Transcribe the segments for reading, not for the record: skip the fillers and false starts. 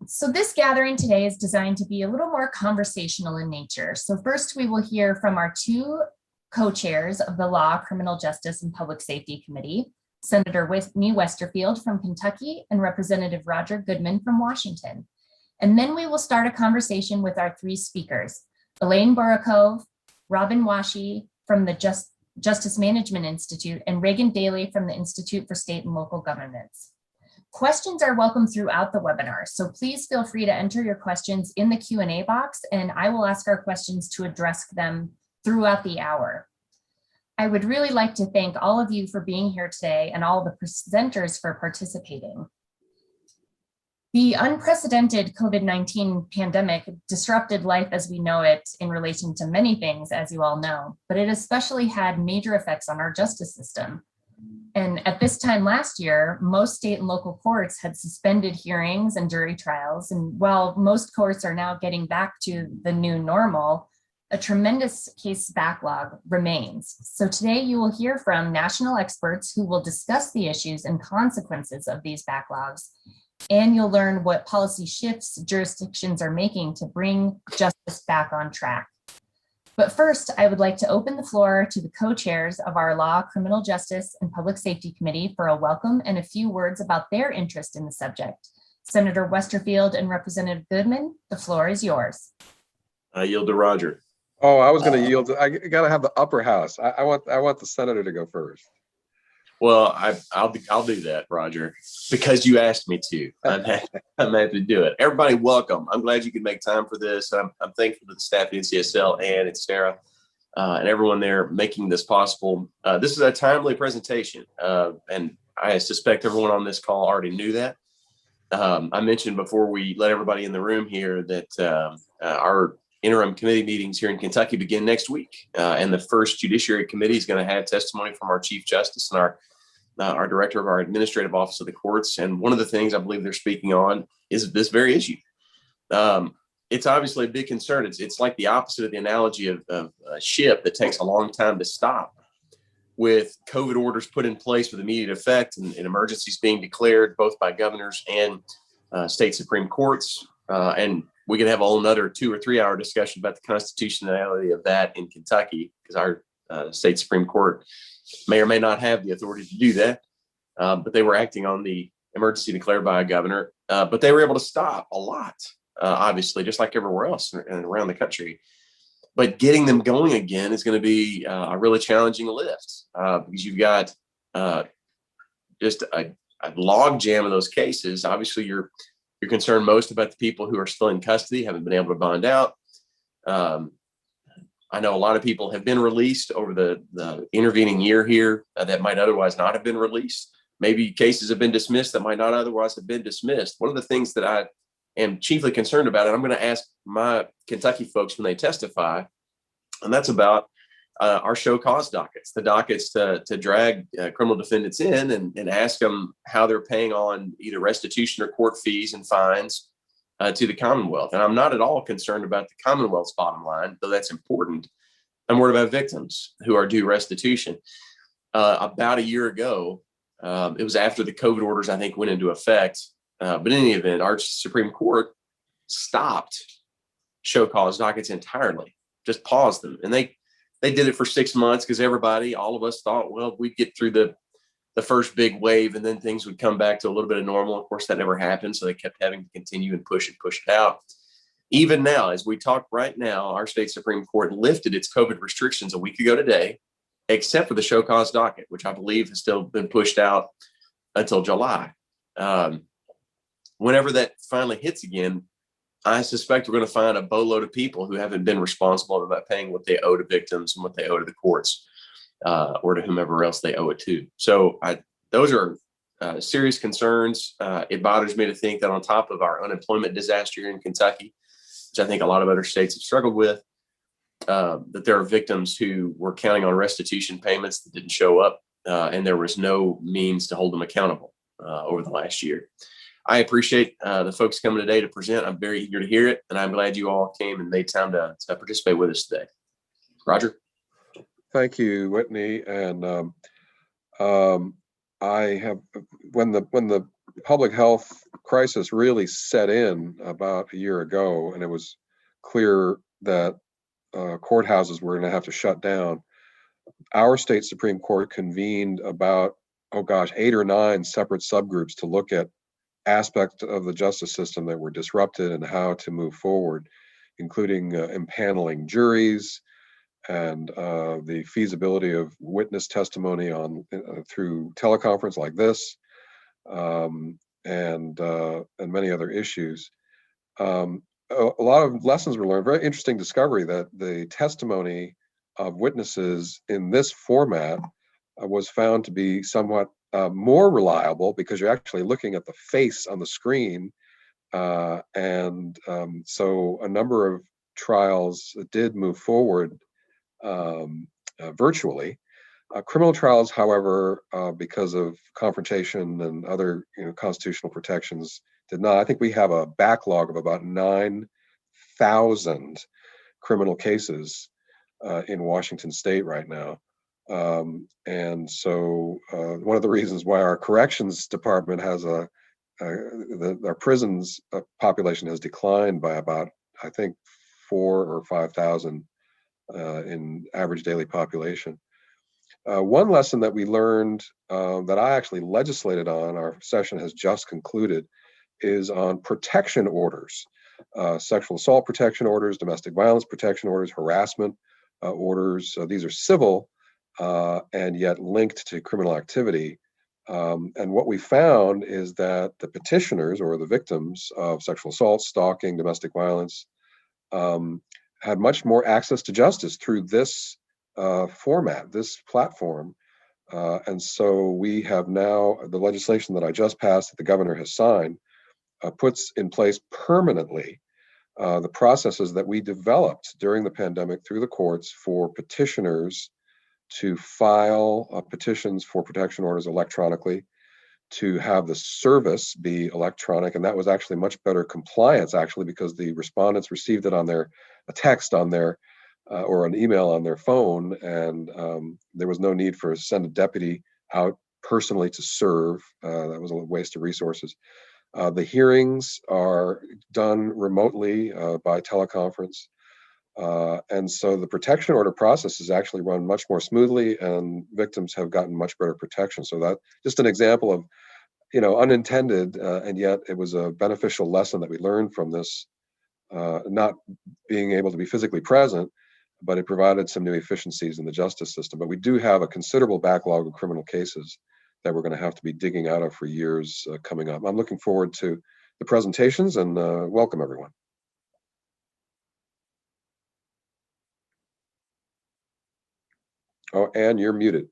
So this gathering today is designed to be a little more conversational in nature. So first we will hear from our two co-chairs of the Law, Criminal Justice, and Public Safety Committee, Senator Whitney Westerfield from Kentucky and Representative Roger Goodman from Washington. And then we will start a conversation with our three speakers, Elaine Burakove, Robin Washi from the Justice Management Institute, and Reagan Daly from the Institute for State and Local Governments. Questions are welcome throughout the webinar, so please feel free to enter your questions in the Q&A box, and I will ask our questions to address them throughout the hour. I would really like to thank all of you for being here today and all the presenters for participating. The unprecedented COVID-19 pandemic disrupted life as we know it in relation to many things, as you all know, but it especially had major effects on our justice system. And at this time last year, most state and local courts had suspended hearings and jury trials. And while most courts are now getting back to the new normal, a tremendous case backlog remains. So today you will hear from national experts who will discuss the issues and consequences of these backlogs. And you'll learn what policy shifts jurisdictions are making to bring justice back on track. But first, I would like to open the floor to the co-chairs of our Law, Criminal Justice, and Public Safety Committee for a welcome and a few words about their interest in the subject. Senator Westerfield and Representative Goodman, the floor is yours. I yield to Roger. Oh, I was going to yield. I got to have the upper house. I want the senator to go first. Well, I'll do that, Roger, because you asked me to. I'm happy to do it. Everybody, welcome. I'm glad you could make time for this. I'm thankful to the staff at NCSL and Sarah and everyone there making this possible. This is a timely presentation, and I suspect everyone on this call already knew that. I mentioned before we let everybody in the room here that our interim committee meetings here in Kentucky begin next week, and the first Judiciary Committee is going to have testimony from our Chief Justice and our Director of our Administrative Office of the Courts. And one of the things I believe they're speaking on is this very issue. It's obviously a big concern. It's like the opposite of the analogy of a ship that takes a long time to stop. With COVID orders put in place with immediate effect and emergencies being declared both by governors and state Supreme Courts, and we could have a whole another 2 or 3 hour discussion about the constitutionality of that in Kentucky, because our state Supreme Court may or may not have the authority to do that. But they were acting on the emergency declared by a governor, but they were able to stop a lot, obviously, just like everywhere else and around the country. But getting them going again is going to be a really challenging lift, because you've got just a log jam of those cases. Obviously, you're concerned most about the people who are still in custody, haven't been able to bond out. I know a lot of people have been released over the intervening year here that might otherwise not have been released. Maybe cases have been dismissed that might not otherwise have been dismissed. One of the things that I am chiefly concerned about, and I'm going to ask my Kentucky folks when they testify, and that's about our show cause dockets, the dockets to drag criminal defendants in and ask them how they're paying on either restitution or court fees and fines to the Commonwealth. And I'm not at all concerned about the Commonwealth's bottom line, though that's important. I'm worried about victims who are due restitution. About a year ago, it was after the COVID orders, I think, went into effect. But in any event, our Supreme Court stopped show cause dockets entirely, just paused them. And they did it for 6 months because all of us thought, well, we'd get through the first big wave and then things would come back to a little bit of normal. Of course, that never happened. So they kept having to continue and push it out. Even now, as we talk right now, our state Supreme Court lifted its COVID restrictions a week ago today, except for the show cause docket, which I believe has still been pushed out until July. Whenever that finally hits again, I suspect we're going to find a boatload of people who haven't been responsible about paying what they owe to victims and what they owe to the courts or to whomever else they owe it to. So those are serious concerns. It bothers me to think that on top of our unemployment disaster here in Kentucky, which I think a lot of other states have struggled with, that there are victims who were counting on restitution payments that didn't show up, and there was no means to hold them accountable over the last year. I appreciate the folks coming today to present. I'm very eager to hear it, and I'm glad you all came and made time to participate with us today. Roger. Thank you, Whitney. And I have, when the public health crisis really set in about a year ago, and it was clear that courthouses were going to have to shut down, our state Supreme Court convened about, 8 or 9 separate subgroups to look at aspects of the justice system that were disrupted and how to move forward, including impaneling juries and the feasibility of witness testimony on through teleconference like this, and many other issues. A lot of lessons were learned. Very interesting discovery that the testimony of witnesses in this format was found to be somewhat more reliable because you're actually looking at the face on the screen. So a number of trials did move forward virtually. Criminal trials, however, because of confrontation and other constitutional protections, did not. I think we have a backlog of about 9,000 criminal cases in Washington State right now. And so one of the reasons why our corrections department has our prisons population has declined by about, I think, 4,000 or 5,000 in average daily population. One lesson that we learned that I actually legislated on, our session has just concluded, is on protection orders, sexual assault protection orders, domestic violence protection orders, harassment orders. These are civil and yet linked to criminal activity. And what we found is that the petitioners or the victims of sexual assault, stalking, domestic violence had much more access to justice through this format, this platform. And so we have now, the legislation that I just passed that the governor has signed puts in place permanently the processes that we developed during the pandemic through the courts for petitioners to file petitions for protection orders electronically, to have the service be electronic. And that was actually much better compliance, actually, because the respondents received it on a text on their or an email on their phone, and there was no need for send a deputy out personally to serve. That was a waste of resources. The hearings are done remotely by teleconference. And so the protection order process is actually run much more smoothly, and victims have gotten much better protection. So that just an example of, unintended, and yet it was a beneficial lesson that we learned from this, not being able to be physically present, but it provided some new efficiencies in the justice system. But we do have a considerable backlog of criminal cases that we're going to have to be digging out of for years coming up. I'm looking forward to the presentations, and welcome everyone. Oh, Anne, you're muted.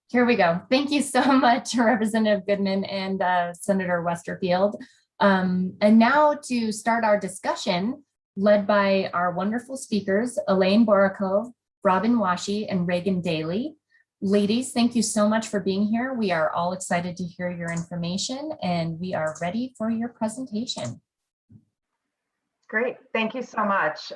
Here we go. Thank you so much, Representative Goodman and Senator Westerfield. And now to start our discussion, led by our wonderful speakers, Elaine Borakov, Robin Washi, and Reagan Daly. Ladies, thank you so much for being here. We are all excited to hear your information, and we are ready for your presentation. Great, thank you so much.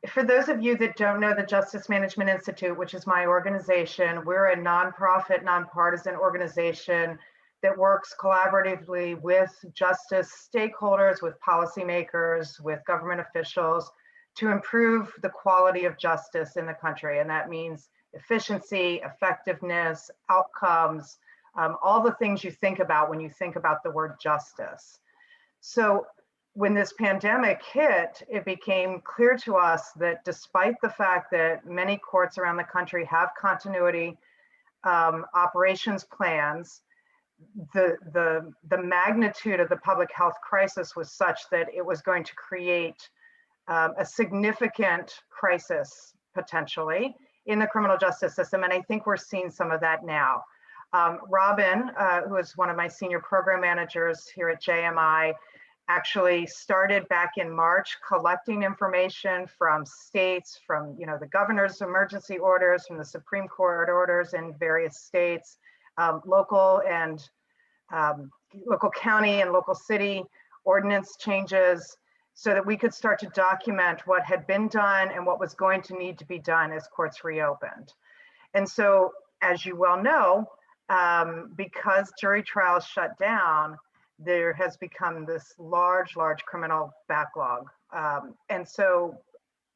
For those of you that don't know the Justice Management Institute, which is my organization, we're a nonprofit, nonpartisan organization that works collaboratively with justice stakeholders, with policymakers, with government officials to improve the quality of justice in the country. And that means efficiency, effectiveness, outcomes, all the things you think about when you think about the word justice. So when this pandemic hit, it became clear to us that despite the fact that many courts around the country have continuity operations plans, the magnitude of the public health crisis was such that it was going to create a significant crisis potentially in the criminal justice system. And I think we're seeing some of that now. Robin, who is one of my senior program managers here at JMI, actually started back in March collecting information from states, from the governor's emergency orders, from the Supreme Court orders in various states, local and local county and local city ordinance changes, so that we could start to document what had been done and what was going to need to be done as courts reopened. And so, as you well know, because jury trials shut down, there has become this large criminal backlog. And so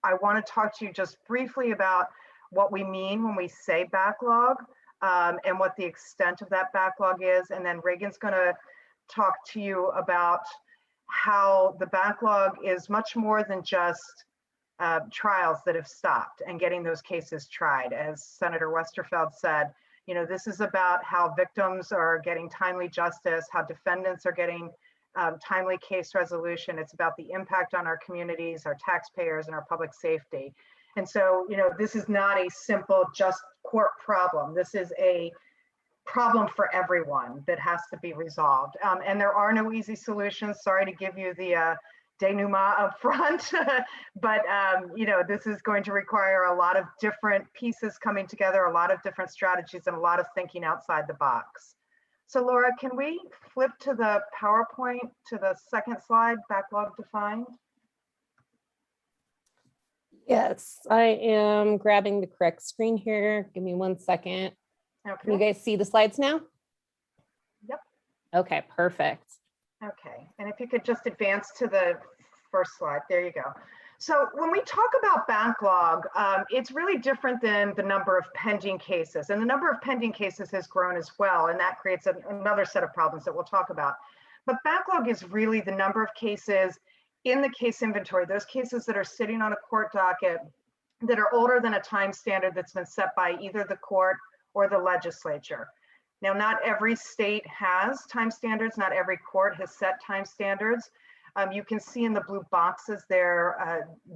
I want to talk to you just briefly about what we mean when we say backlog, and what the extent of that backlog is. And then Reagan's going to talk to you about how the backlog is much more than just trials that have stopped and getting those cases tried. As Senator Westerfeld said, you know, this is about how victims are getting timely justice, how defendants are getting timely case resolution. It's about the impact on our communities, our taxpayers, and our public safety. And so, you know, this is not a simple just court problem. This is a problem for everyone that has to be resolved. And there are no easy solutions. Sorry to give you the denouement up front, but you know, this is going to require a lot of different pieces coming together, a lot of different strategies, and a lot of thinking outside the box. So Laura, can we flip to the PowerPoint to the second slide, Backlog Defined? Yes, I am grabbing the correct screen here. Give me 1 second. Okay. Can you guys see the slides now? Yep. Okay, perfect. Okay, and if you could just advance to the first slide, there you go. So when we talk about backlog, it's really different than the number of pending cases, and the number of pending cases has grown as well, and that creates another set of problems that we'll talk about. But backlog is really the number of cases in the case inventory, those cases that are sitting on a court docket that are older than a time standard that's been set by either the court or the legislature. Now, not every state has time standards. Not every court has set time standards. You can see in the blue boxes there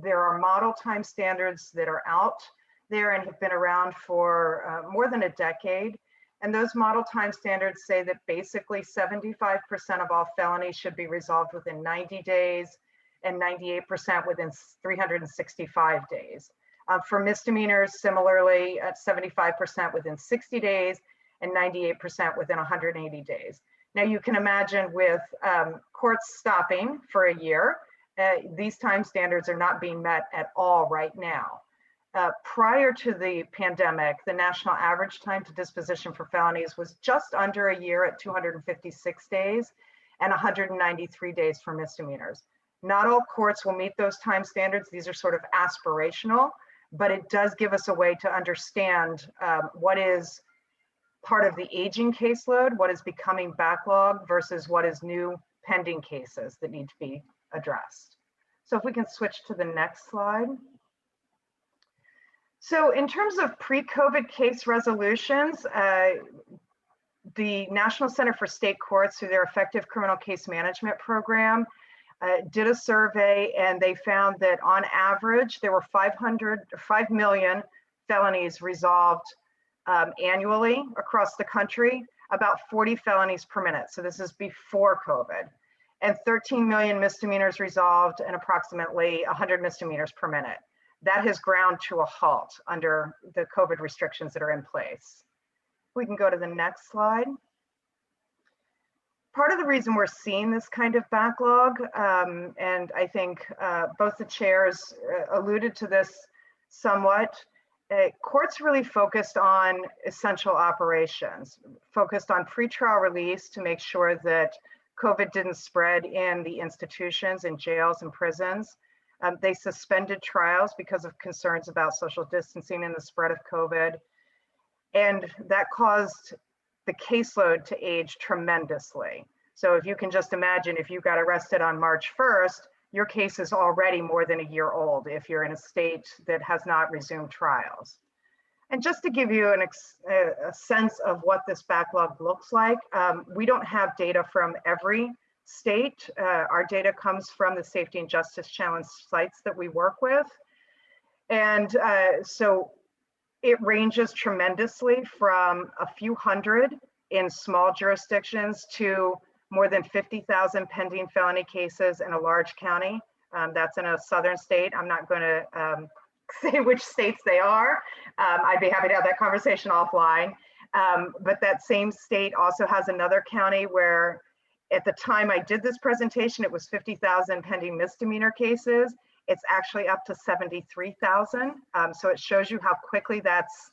are model time standards that are out there and have been around for more than a decade. And those model time standards say that basically 75% of all felonies should be resolved within 90 days and 98% within 365 days. For misdemeanors, similarly, at 75% within 60 days and 98% within 180 days. Now you can imagine with courts stopping for a year, these time standards are not being met at all right now. Prior to the pandemic, the national average time to disposition for felonies was just under a year at 256 days and 193 days for misdemeanors. Not all courts will meet those time standards. These are sort of aspirational, but it does give us a way to understand what is part of the aging caseload, what is becoming backlog versus what is new pending cases that need to be addressed. So if we can switch to the next slide. So in terms of pre-COVID case resolutions, the National Center for State Courts, through their Effective Criminal Case Management Program, did a survey, and they found that on average, there were 5 million felonies resolved annually across the country, about 40 felonies per minute. So this is before COVID, and 13 million misdemeanors resolved and approximately 100 misdemeanors per minute. That has ground to a halt under the COVID restrictions that are in place. We can go to the next slide. Part of the reason we're seeing this kind of backlog, and I think both the chairs alluded to this somewhat, courts really focused on essential operations, focused on pretrial release to make sure that COVID didn't spread in the institutions, in jails and prisons. They suspended trials because of concerns about social distancing and the spread of COVID. And that caused the caseload to age tremendously. So if you can just imagine, if you got arrested on March 1st, your case is already more than a year old if you're in a state that has not resumed trials. And just to give you a sense of what this backlog looks like, we don't have data from every state. Our data comes from the Safety and Justice Challenge sites that we work with. And so it ranges tremendously from a few hundred in small jurisdictions to more than 50,000 pending felony cases in a large county. That's in a southern state. I'm not going to say which states they are. I'd be happy to have that conversation offline. But that same state also has another county where at the time I did this presentation, it was 50,000 pending misdemeanor cases. It's actually up to 73,000. So it shows you how quickly that's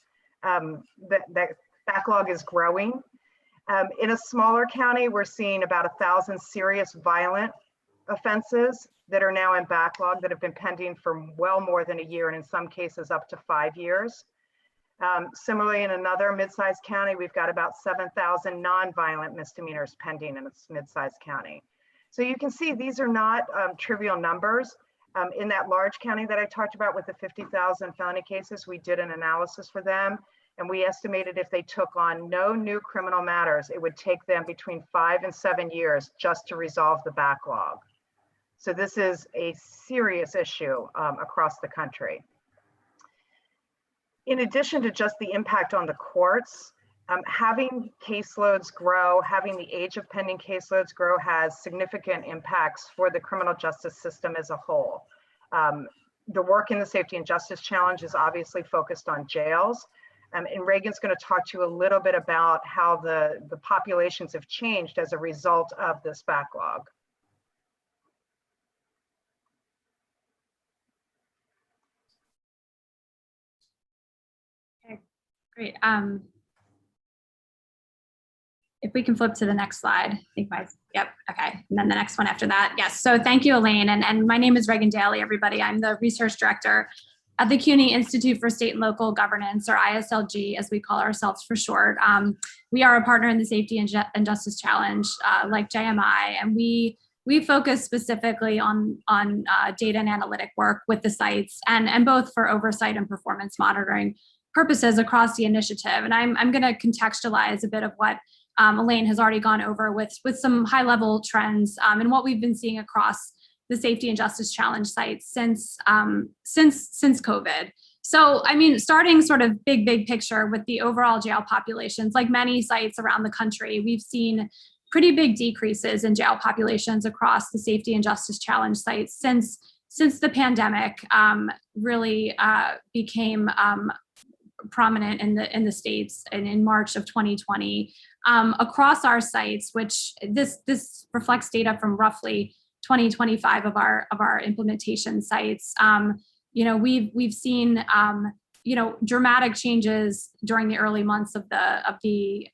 backlog is growing. In a smaller county, we're seeing about 1,000 serious violent offenses that are now in backlog that have been pending for well more than a year, and in some cases up to 5 years. Similarly, in another mid-sized county, we've got about 7,000 non-violent misdemeanors pending in a mid-sized county. So you can see these are not trivial numbers. In that large county that I talked about with the 50,000 felony cases, we did an analysis for them, and we estimated if they took on no new criminal matters, it would take them between 5 and 7 years just to resolve the backlog. So this is a serious issue across the country. In addition to just the impact on the courts, having caseloads grow, having the age of pending caseloads grow has significant impacts for the criminal justice system as a whole. The work in the Safety and Justice Challenge is obviously focused on jails. And Reagan's going to talk to you a little bit about how the populations have changed as a result of this backlog. Okay, great. If we can flip to the next slide, I think yep, okay. And then the next one after that. Yes, so thank you, Elaine. And my name is Reagan Daly, everybody. I'm the research director at the CUNY Institute for State and Local Governance, or ISLG, as we call ourselves for short. We are a partner in the Safety and Justice Challenge, like JMI, and we focus specifically on data and analytic work with the sites, and both for oversight and performance monitoring purposes across the initiative. And I'm going to contextualize a bit of what Elaine has already gone over with some high level trends and what we've been seeing across the Safety and Justice Challenge sites since COVID. So, I mean, starting sort of big picture with the overall jail populations, like many sites around the country, we've seen pretty big decreases in jail populations across the Safety and Justice Challenge sites since the pandemic really became prominent in the states, and in March of 2020 across our sites, which this reflects data from roughly 2025 of our implementation sites. You know, we've seen you know, dramatic changes during the early months of the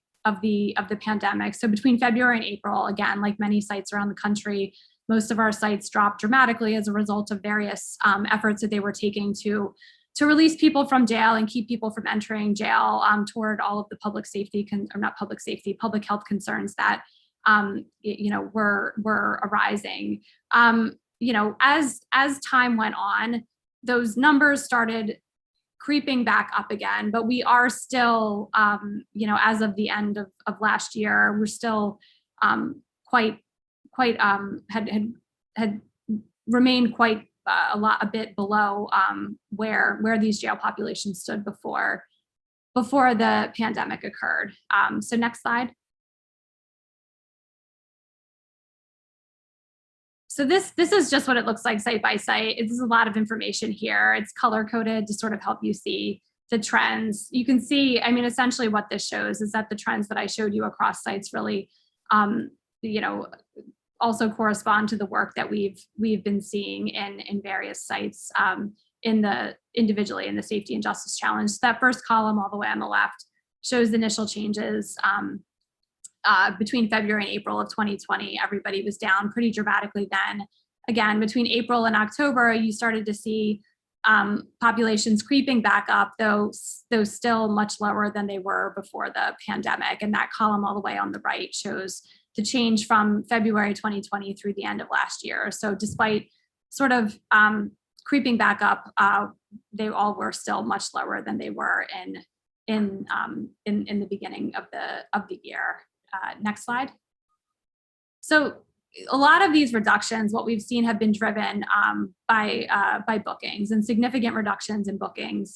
pandemic. So between February and April, again, like many sites around the country, most of our sites dropped dramatically as a result of various efforts that they were taking to release people from jail and keep people from entering jail toward all of the public health concerns that you know were arising. You know, as time went on, those numbers started creeping back up again, but we are still, you know, as of the end of last year, we're still had remained quite a bit below where these jail populations stood before the pandemic occurred. So next slide. So this is just what it looks like site by site. There's a lot of information here. It's color coded to sort of help you see the trends. You can see, I mean, essentially what this shows is that the trends that I showed you across sites really, you know, also correspond to the work that we've been seeing in various sites individually in the Safety and Justice Challenge. So that first column all the way on the left shows the initial changes between February and April of 2020. Everybody was down pretty dramatically then. Again, between April and October, you started to see populations creeping back up, though still much lower than they were before the pandemic. And that column all the way on the right shows the change from February 2020 through the end of last year. So despite sort of creeping back up, they all were still much lower than they were in the beginning of the year. Next slide. So a lot of these reductions, what we've seen, have been driven by bookings and significant reductions in bookings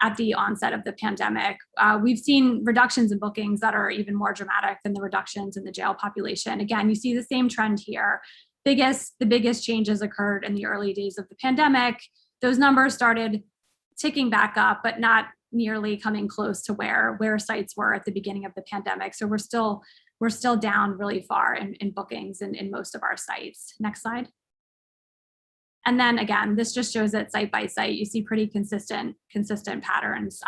at the onset of the pandemic. We've seen reductions in bookings that are even more dramatic than the reductions in the jail population. Again, you see the same trend here. The biggest changes occurred in the early days of the pandemic. Those numbers started ticking back up, but not nearly coming close to where sites were at the beginning of the pandemic. So we're still down really far in bookings in most of our sites. Next slide. And then again, this just shows that site by site, you see pretty consistent patterns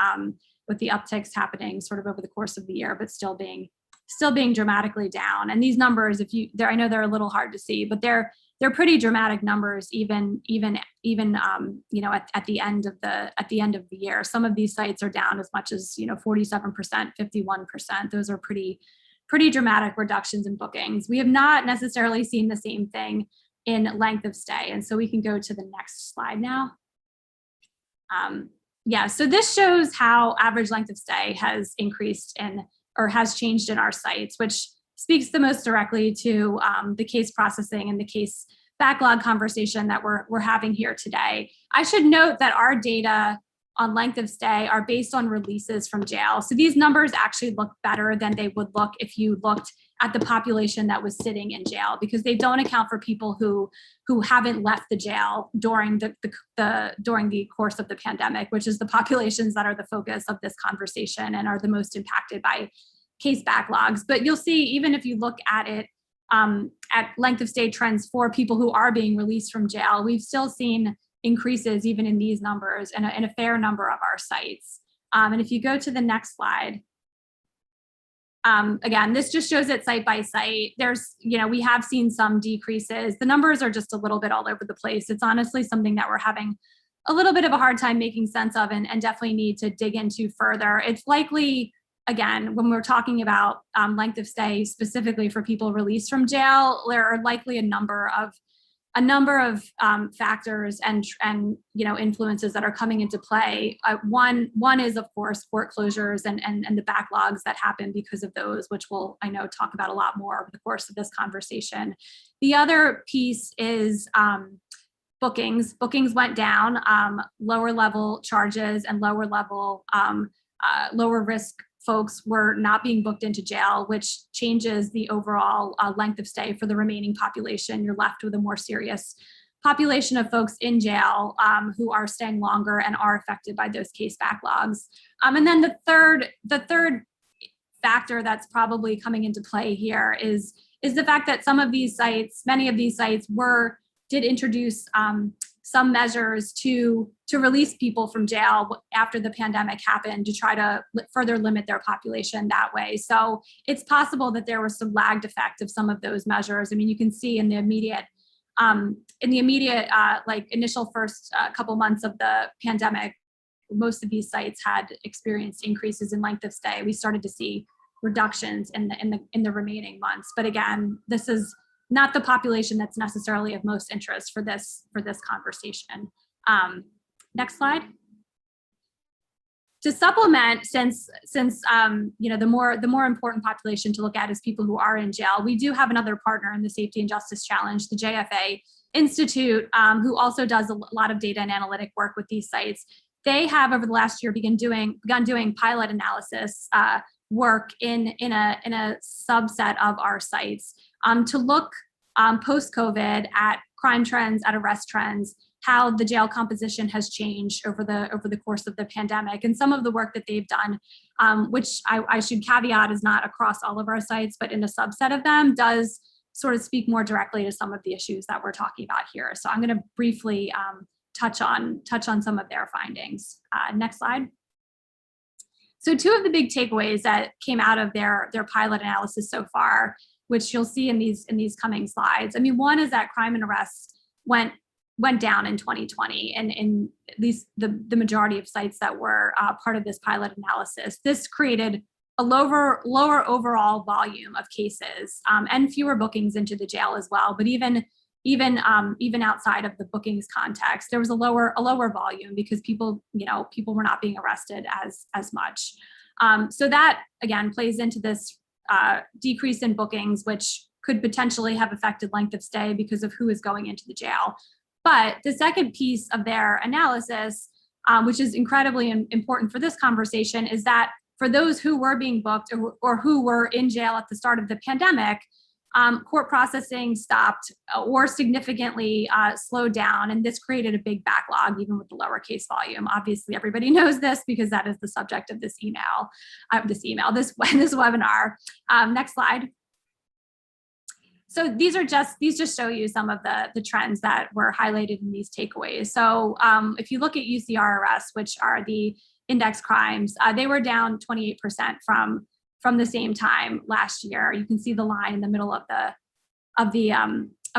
the upticks happening sort of over the course of the year, but still being dramatically down. And these numbers, I know they're a little hard to see, but they're pretty dramatic numbers, even you know, at the end of the year. Some of these sites are down as much as, you know, 47%, 51%. Those are pretty dramatic reductions in bookings. We have not necessarily seen the same thing in length of stay. And so we can go to the next slide now. Yeah, so this shows how average length of stay has increased or has changed in our sites, which speaks the most directly to the case processing and the case backlog conversation that we're having here today. I should note that our data on length of stay are based on releases from jail. So these numbers actually look better than they would look if you looked at the population that was sitting in jail, because they don't account for people who haven't left the jail during the course of the pandemic, which is the populations that are the focus of this conversation and are the most impacted by case backlogs. But you'll see, even if you look at it at length of stay trends for people who are being released from jail, we've still seen increases even in these numbers and a fair number of our sites. And if you go to the next slide, again, this just shows it site by site. There's, you know, we have seen some decreases. The numbers are just a little bit all over the place. It's honestly something that we're having a little bit of a hard time making sense of and definitely need to dig into further. It's likely, again, when we're talking about length of stay specifically for people released from jail, there are likely a number of factors and you know, influences that are coming into play. One is, of course, court closures and the backlogs that happen because of those, which we'll, I know, talk about a lot more over the course of this conversation. The other piece is bookings. Bookings went down, lower level charges and lower level, lower risk folks were not being booked into jail, which changes the overall length of stay for the remaining population. You're left with a more serious population of folks in jail who are staying longer and are affected by those case backlogs. And then the third factor that's probably coming into play here is the fact that many of these sites did introduce some measures to release people from jail after the pandemic happened to try to further limit their population that way. So it's possible that there was some lagged effect of some of those measures. I mean, you can see in the immediate like initial first couple months of the pandemic, most of these sites had experienced increases in length of stay. We started to see reductions in the remaining months. But again, this is not the population that's necessarily of most interest for this conversation. Next slide. To supplement, since you know, the more important population to look at is people who are in jail, we do have another partner in the Safety and Justice Challenge, the JFA Institute, who also does a lot of data and analytic work with these sites. They have over the last year begun doing pilot analysis work in a subset of our sites to look post-COVID at crime trends, at arrest trends, how the jail composition has changed over the course of the pandemic. And some of the work that they've done, which I should caveat is not across all of our sites, but in a subset of them, does sort of speak more directly to some of the issues that we're talking about here. So I'm going to briefly touch on some of their findings. Next slide. So two of the big takeaways that came out of their pilot analysis so far, which you'll see in these coming slides. I mean, one is that crime and arrests went down in 2020, and in at least the majority of sites that were part of this pilot analysis. This created a lower overall volume of cases and fewer bookings into the jail as well. But even outside of the bookings context, there was a lower volume because people were not being arrested as much. So that again plays into this decrease in bookings, which could potentially have affected length of stay because of who is going into the jail. But the second piece of their analysis, which is incredibly important for this conversation, is that for those who were being booked or who were in jail at the start of the pandemic, court processing stopped or significantly slowed down, and this created a big backlog even with the lower case volume. Obviously, everybody knows this because that is the subject of this webinar. Next slide. So these just show you some of the trends that were highlighted in these takeaways. So if you look at UCR arrests, which are the index crimes. They were down 28% from the same time last year. You can see the line in the middle of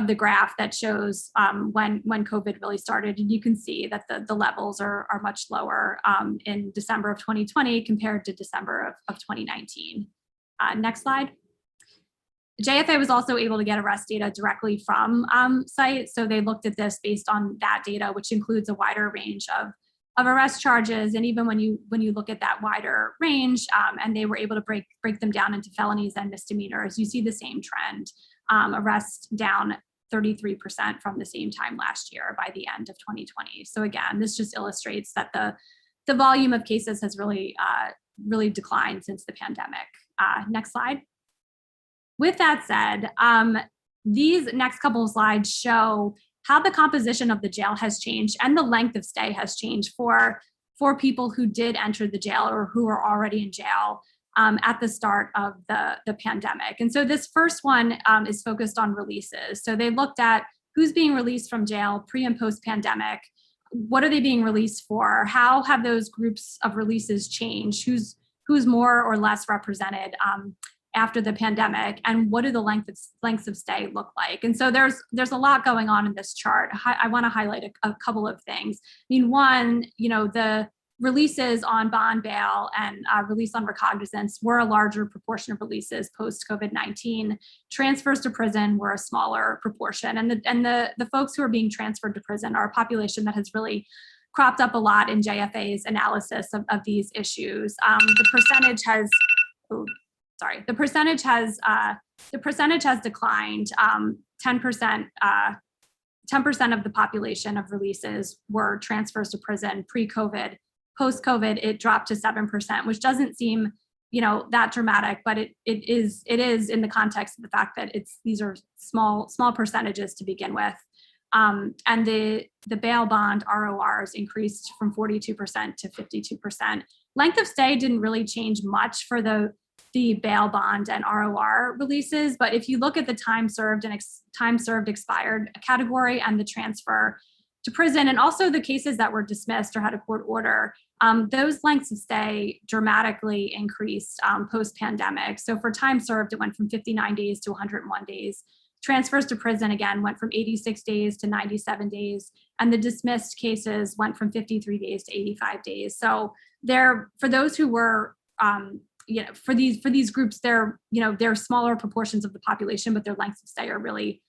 the graph that shows when COVID really started, and you can see that the levels are much lower in December of 2020 compared to December of 2019. Next slide. JFA was also able to get arrest data directly from site. So they looked at this based on that data, which includes a wider range of arrest charges. And even when you look at that wider range, and they were able to break them down into felonies and misdemeanors, you see the same trend. Arrests down 33% from the same time last year by the end of 2020. So again, this just illustrates that the volume of cases has really declined since the pandemic. Next slide. With that said, these next couple of slides show how the composition of the jail has changed and the length of stay has changed for people who did enter the jail or who are already in jail at the start of the pandemic. And so this first one is focused on releases. So they looked at who's being released from jail pre and post pandemic. What are they being released for? How have those groups of releases changed? Who's more or less represented after the pandemic, and what do the lengths of stay look like? And so there's a lot going on in this chart. I want to highlight a couple of things. I mean, one, the releases on bond bail and release on recognizance were a larger proportion of releases post COVID-19. Transfers to prison were a smaller proportion, and the folks who are being transferred to prison are a population that has really cropped up a lot in JFA's analysis of these issues. The percentage has declined. 10% of the population of releases were transfers to prison pre-COVID. Post-COVID, it dropped to 7%, which doesn't seem, that dramatic, but it is in the context of the fact that these are small percentages to begin with. And the bail bond RORs increased from 42% to 52%. Length of stay didn't really change much for the bail bond and ROR releases, but if you look at the time served and time served expired category and the transfer to prison, and also the cases that were dismissed or had a court order, those lengths of stay dramatically increased post-pandemic. So for time served, it went from 59 days to 101 days. Transfers to prison, again, went from 86 days to 97 days, and the dismissed cases went from 53 days to 85 days. So for those who were for these groups, they're smaller proportions of the population, but their lengths of stay are really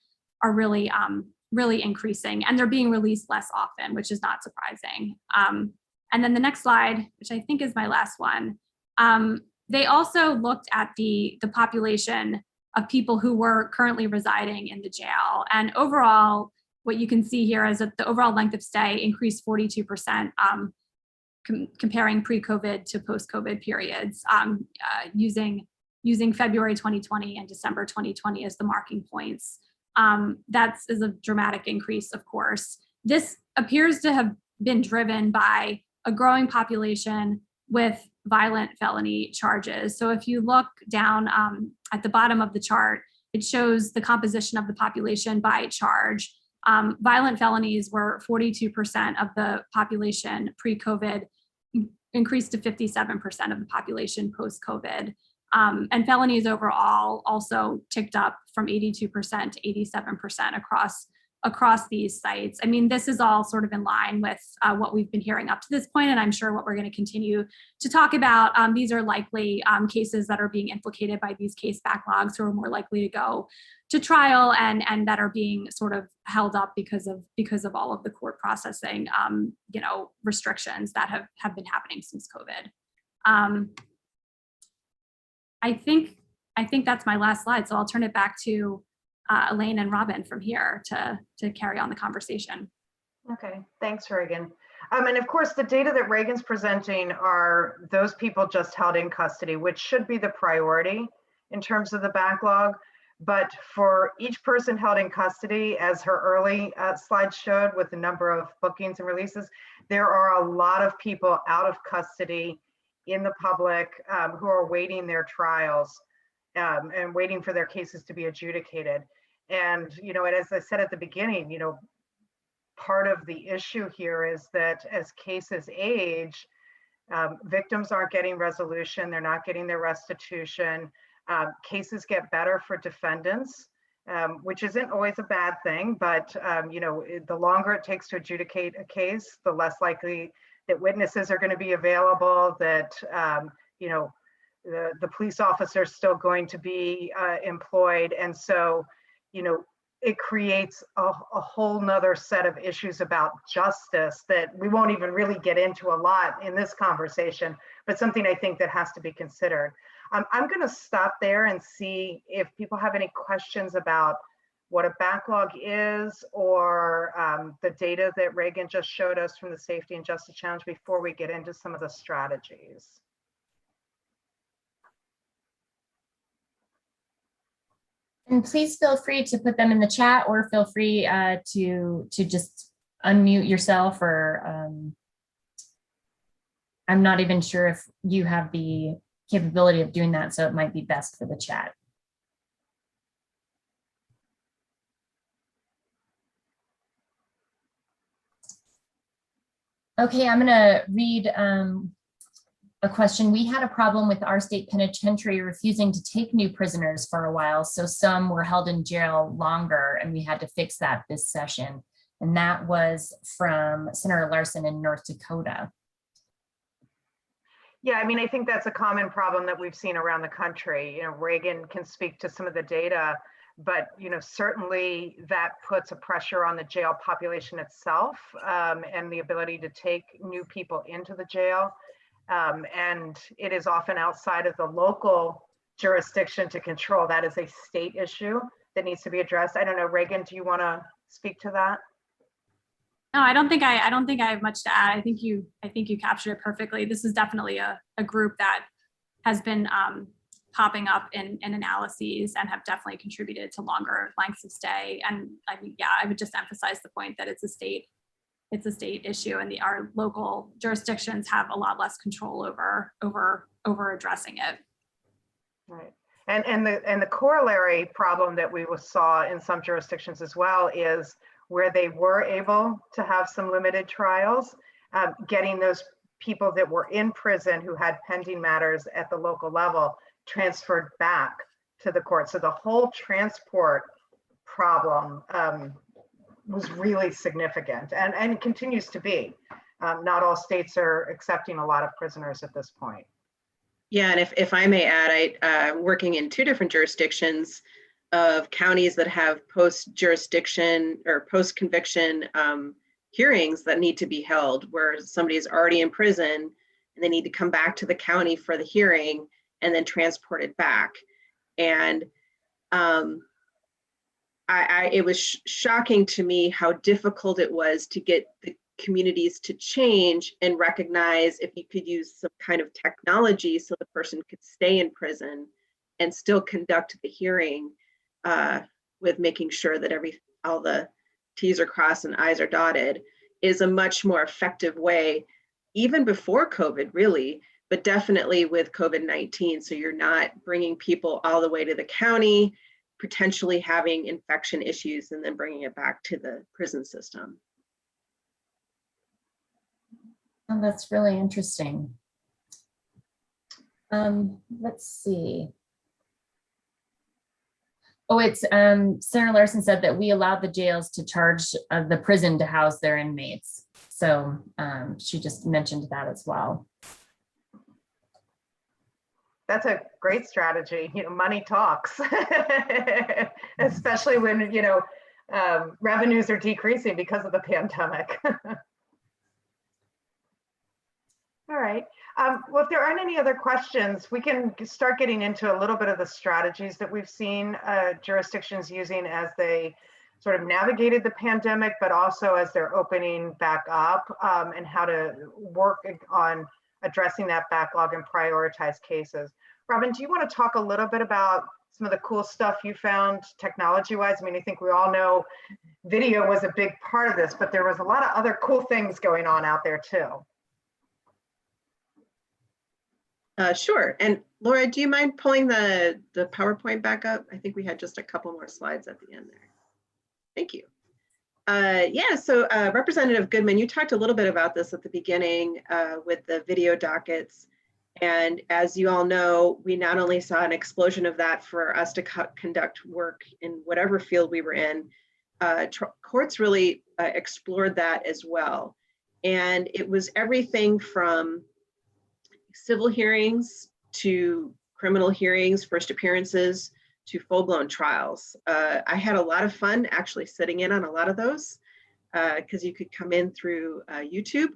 increasing, and they're being released less often, which is not surprising. And then the next slide, which I think is my last one, they also looked at the population of people who were currently residing in the jail, and overall, what you can see here is that the overall length of stay increased 42%. Comparing pre-COVID to post-COVID periods, using February 2020 and December 2020 as the marking points. That is a dramatic increase, of course. This appears to have been driven by a growing population with violent felony charges. So if you look down at the bottom of the chart, it shows the composition of the population by charge. Violent felonies were 42% of the population pre-COVID, increased to 57% of the population post-COVID. And felonies overall also ticked up from 82% to 87% across these sites. I mean, this is all sort of in line with what we've been hearing up to this point, and I'm sure what we're going to continue to talk about. These are likely cases that are being implicated by these case backlogs, who are more likely to go to trial and that are being sort of held up because of all of the court processing, restrictions that have been happening since COVID. I think that's my last slide, so I'll turn it back to Elaine and Robin from here to carry on the conversation. Okay, thanks, Reagan. And of course, the data that Reagan's presenting are those people just held in custody, which should be the priority in terms of the backlog. But for each person held in custody, as her early slide showed with the number of bookings and releases, there are a lot of people out of custody in the public who are waiting their trials and waiting for their cases to be adjudicated. And, and as I said at the beginning, part of the issue here is that as cases age, Victims aren't getting resolution. They're not getting their restitution. Cases get better for defendants, which isn't always a bad thing, but the longer it takes to adjudicate a case, the less likely that witnesses are going to be available, that the police officer is still going to be employed. And so, it creates a whole nother set of issues about justice that we won't even really get into a lot in this conversation, but something I think that has to be considered. I'm going to stop there and see if people have any questions about what a backlog is, or the data that Reagan just showed us from the Safety and Justice Challenge before we get into some of the strategies. And please feel free to put them in the chat, or feel free to just unmute yourself, or I'm not even sure if you have the capability of doing that, so it might be best for the chat. Okay, I'm gonna read a question. We had a problem with our state penitentiary refusing to take new prisoners for a while, so some were held in jail longer, and we had to fix that this session. And that was from Senator Larson in North Dakota. Yeah, I mean, I think that's a common problem that we've seen around the country. Reagan can speak to some of the data, but certainly that puts a pressure on the jail population itself, and the ability to take new people into the jail. And it is often outside of the local jurisdiction to control. That is a state issue that needs to be addressed. I don't know, Reagan, do you want to speak to that? No, I don't think I have much to add. I think you captured it perfectly. This is definitely a group that has been popping up in analyses and have definitely contributed to longer lengths of stay. And I mean, yeah, I would just emphasize the point that it's a state issue, and our local jurisdictions have a lot less control over addressing it. Right. And the corollary problem that we saw in some jurisdictions as well is where they were able to have some limited trials, getting those people that were in prison who had pending matters at the local level transferred back to the court. So the whole transport problem was really significant, and continues to be. Not all states are accepting a lot of prisoners at this point. Yeah, and if I may add, I'm working in 2 different jurisdictions of counties that have post-jurisdiction or post-conviction hearings that need to be held, where somebody is already in prison and they need to come back to the county for the hearing and then transported back. And it was shocking to me how difficult it was to get the communities to change and recognize if you could use some kind of technology so the person could stay in prison and still conduct the hearing with making sure that all the T's are crossed and I's are dotted, is a much more effective way, even before COVID really, but definitely with COVID-19. So you're not bringing people all the way to the county, potentially having infection issues, and then bringing it back to the prison system. Oh, that's really interesting. Let's see. Oh, it's Senator Larson said that we allowed the jails to charge the prison to house their inmates. So she just mentioned that as well. That's a great strategy. Money talks, especially when, revenues are decreasing because of the pandemic. All right. Well, if there aren't any other questions, we can start getting into a little bit of the strategies that we've seen jurisdictions using as they sort of navigated the pandemic, but also as they're opening back up, and how to work on addressing that backlog and prioritize cases. Robin, do you want to talk a little bit about some of the cool stuff you found technology-wise? I mean, I think we all know video was a big part of this, but there was a lot of other cool things going on out there too. Sure. And Laura, do you mind pulling the PowerPoint back up? I think we had just a couple more slides at the end there. Thank you. Yeah, so Representative Goodman, you talked a little bit about this at the beginning with the video dockets. And as you all know, we not only saw an explosion of that for us to conduct work in whatever field we were in, courts really explored that as well. And it was everything from civil hearings to criminal hearings, first appearances, to full-blown trials. I had a lot of fun actually sitting in on a lot of those because you could come in through YouTube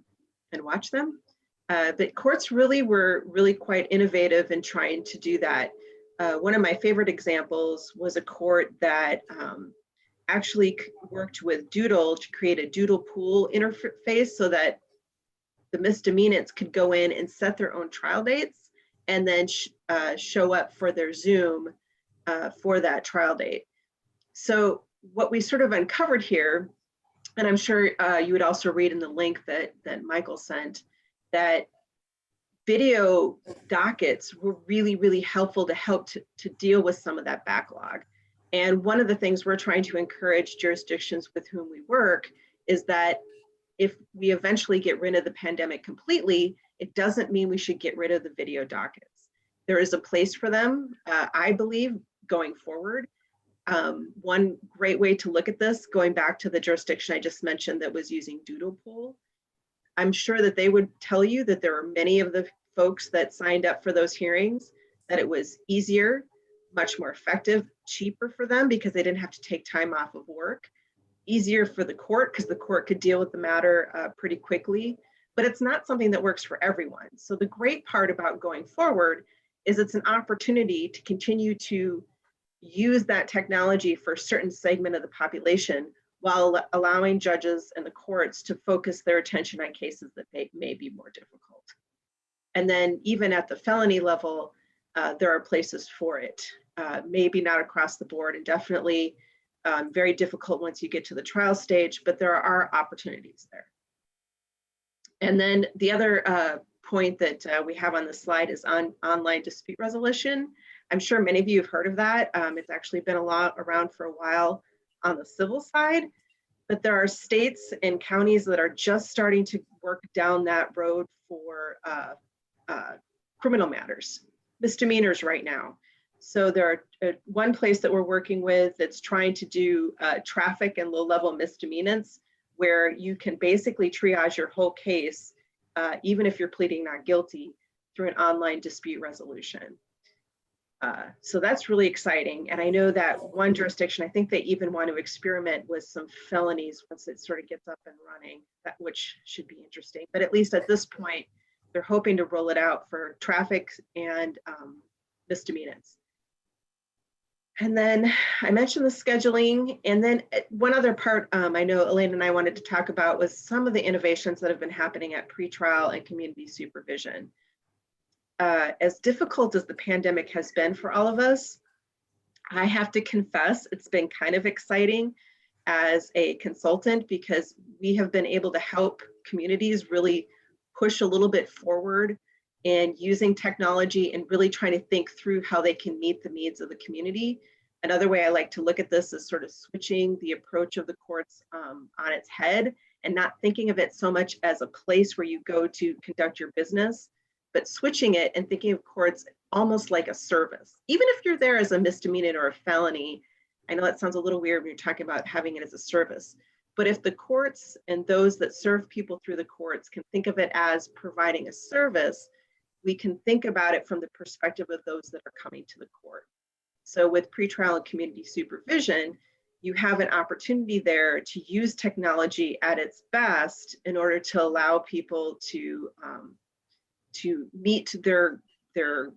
and watch them. But courts really were quite innovative in trying to do that. One of my favorite examples was a court that actually worked with Doodle to create a Doodle pool interface so that the misdemeanants could go in and set their own trial dates and then show up for their Zoom for that trial date. So what we sort of uncovered here, and I'm sure you would also read in the link that Michael sent, that video dockets were really helpful to deal with some of that backlog. And one of the things we're trying to encourage jurisdictions with whom we work is that if we eventually get rid of the pandemic completely, it doesn't mean we should get rid of the video dockets. There is a place for them, I believe, going forward. One great way to look at this, going back to the jurisdiction I just mentioned that was using Doodle Pool, I'm sure that they would tell you that there are many of the folks that signed up for those hearings, that it was easier, much more effective, cheaper for them because they didn't have to take time off of work, easier for the court because the court could deal with the matter pretty quickly, but it's not something that works for everyone. So the great part about going forward is it's an opportunity to continue to use that technology for a certain segment of the population while allowing judges and the courts to focus their attention on cases that may be more difficult. And then even at the felony level, there are places for it. Maybe not across the board and definitely very difficult once you get to the trial stage, but there are opportunities there. And then the other point that we have on the slide is on online dispute resolution. I'm sure many of you have heard of that. It's actually been around for a while on the civil side, but there are states and counties that are just starting to work down that road for criminal matters, misdemeanors right now. So there are one place that we're working with that's trying to do traffic and low-level misdemeanants, where you can basically triage your whole case, even if you're pleading not guilty, through an online dispute resolution. So that's really exciting. And I know that one jurisdiction, I think they even want to experiment with some felonies once it sort of gets up and running, which should be interesting. But at least at this point, they're hoping to roll it out for traffic and misdemeanants. And then I mentioned the scheduling. And then one other part I know Elaine and I wanted to talk about was some of the innovations that have been happening at pretrial and community supervision. As difficult as the pandemic has been for all of us, I have to confess it's been kind of exciting as a consultant because we have been able to help communities really push a little bit forward in using technology and really trying to think through how they can meet the needs of the community. Another way I like to look at this is sort of switching the approach of the courts on its head and not thinking of it so much as a place where you go to conduct your business, but switching it and thinking of courts almost like a service. Even if you're there as a misdemeanor or a felony, I know that sounds a little weird when you're talking about having it as a service, but if the courts and those that serve people through the courts can think of it as providing a service, we can think about it from the perspective of those that are coming to the court. So with pretrial and community supervision, you have an opportunity there to use technology at its best in order to allow people to meet their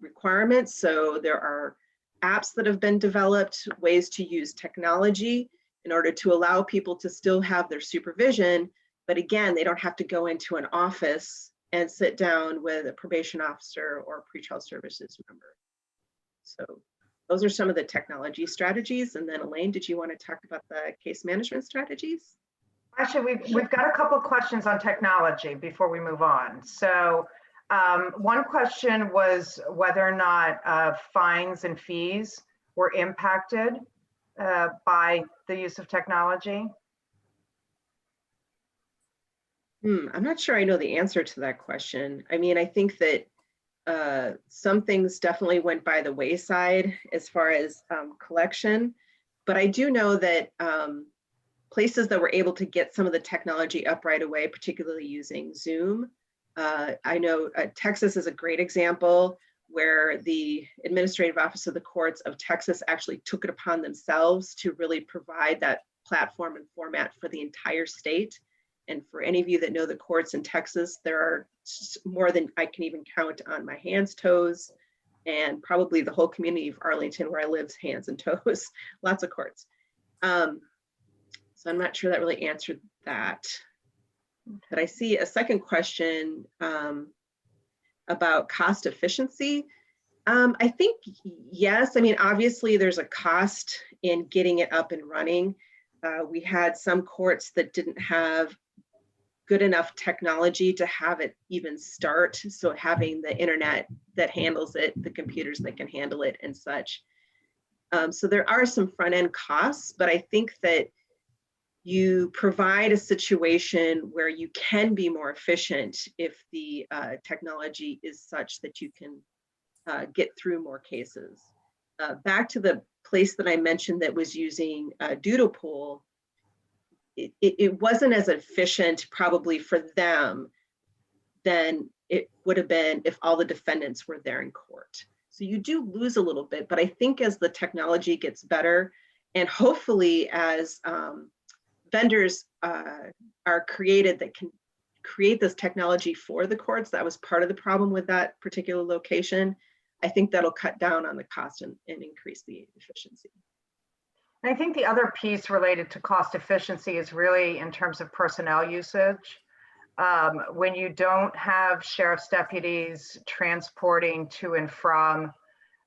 requirements. So there are apps that have been developed, ways to use technology in order to allow people to still have their supervision, but again, they don't have to go into an office and sit down with a probation officer or a pretrial services member. So those are some of the technology strategies. And then Elaine, did you want to talk about the case management strategies? Actually, we've got a couple of questions on technology before we move on. So one question was whether or not fines and fees were impacted by the use of technology. I'm not sure I know the answer to that question. I mean, I think that some things definitely went by the wayside as far as collection, but I do know that places that were able to get some of the technology up right away, particularly using Zoom. I know Texas is a great example where the Administrative Office of the Courts of Texas actually took it upon themselves to really provide that platform and format for the entire state. And for any of you that know the courts in Texas, there are more than I can even count on my hands, toes, and probably the whole community of Arlington where I live, hands and toes, lots of courts. So I'm not sure that really answered that. But I see a second question about cost efficiency. I think, yes, I mean, obviously there's a cost in getting it up and running. We had some courts that didn't have good enough technology to have it even start. So having the internet that handles it, the computers that can handle it and such. So there are some front end costs, but I think that you provide a situation where you can be more efficient if the technology is such that you can get through more cases. Back to the place that I mentioned that was using Doodle Pool, it wasn't as efficient probably for them than it would have been if all the defendants were there in court. So you do lose a little bit, but I think as the technology gets better and hopefully as vendors are created that can create this technology for the courts, that was part of the problem with that particular location. I think that'll cut down on the cost and increase the efficiency. I think the other piece related to cost efficiency is really in terms of personnel usage. When you don't have sheriff's deputies transporting to and from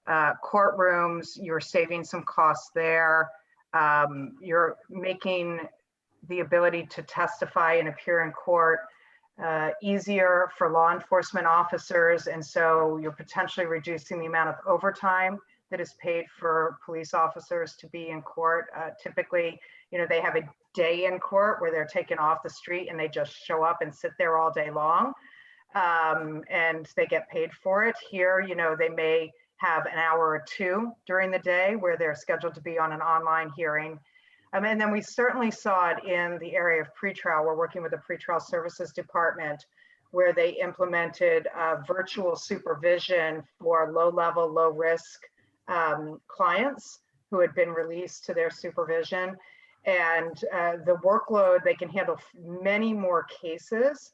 courtrooms, you're saving some costs there. You're making the ability to testify and appear in court easier for law enforcement officers. And so you're potentially reducing the amount of overtime that is paid for police officers to be in court. Typically, you know, they have a day in court where they're taken off the street and they just show up and sit there all day long, and they get paid for it. Here, you know, they may have an hour or two during the day where they're scheduled to be on an online hearing. And then we certainly saw it in the area of pretrial. We're working with the pretrial services department where they implemented virtual supervision for low-level, low-risk clients who had been released to their supervision. And the workload, they can handle many more cases